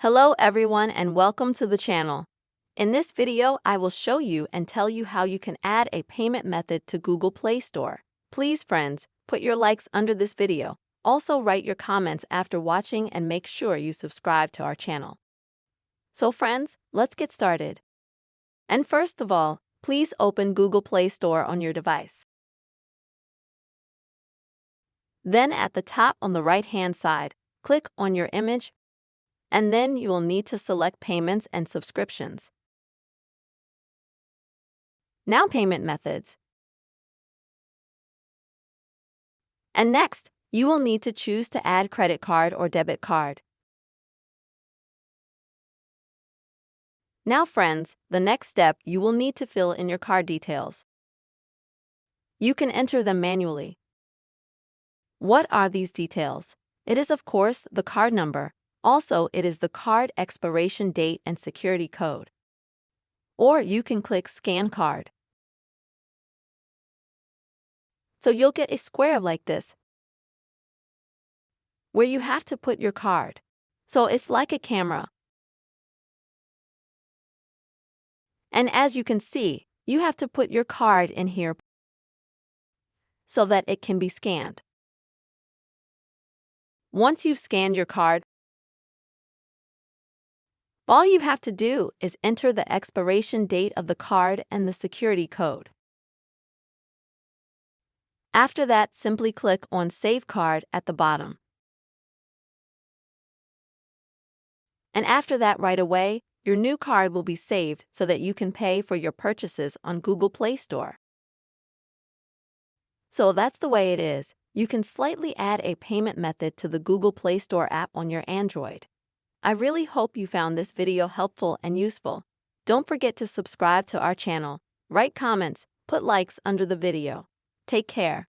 Hello everyone and welcome to the channel. In this video, I will show you and tell you how you can add a payment method to Google Play Store. Please friends, put your likes under this video. Also write your comments after watching and make sure you subscribe to our channel. So friends, let's get started. And first of all, please open Google Play Store on your device. Then at the top on the right-hand side, click on your image, and then you will need to select Payments and Subscriptions. Now Payment Methods. And next, you will need to choose to add credit card or debit card. Now friends, the next step, you will need to fill in your card details. You can enter them manually. What are these details? It is of course the card number. Also, it is the card expiration date and security code. Or you can click Scan Card. So you'll get a square like this, where you have to put your card. So it's like a camera. And as you can see, you have to put your card in here so that it can be scanned. Once you've scanned your card, all you have to do is enter the expiration date of the card and the security code. After that, simply click on Save Card at the bottom. And after that, right away, your new card will be saved so that you can pay for your purchases on Google Play Store. So that's the way it is. You can slightly add a payment method to the Google Play Store app on your Android. I really hope you found this video helpful and useful. Don't forget to subscribe to our channel, write comments, put likes under the video. Take care.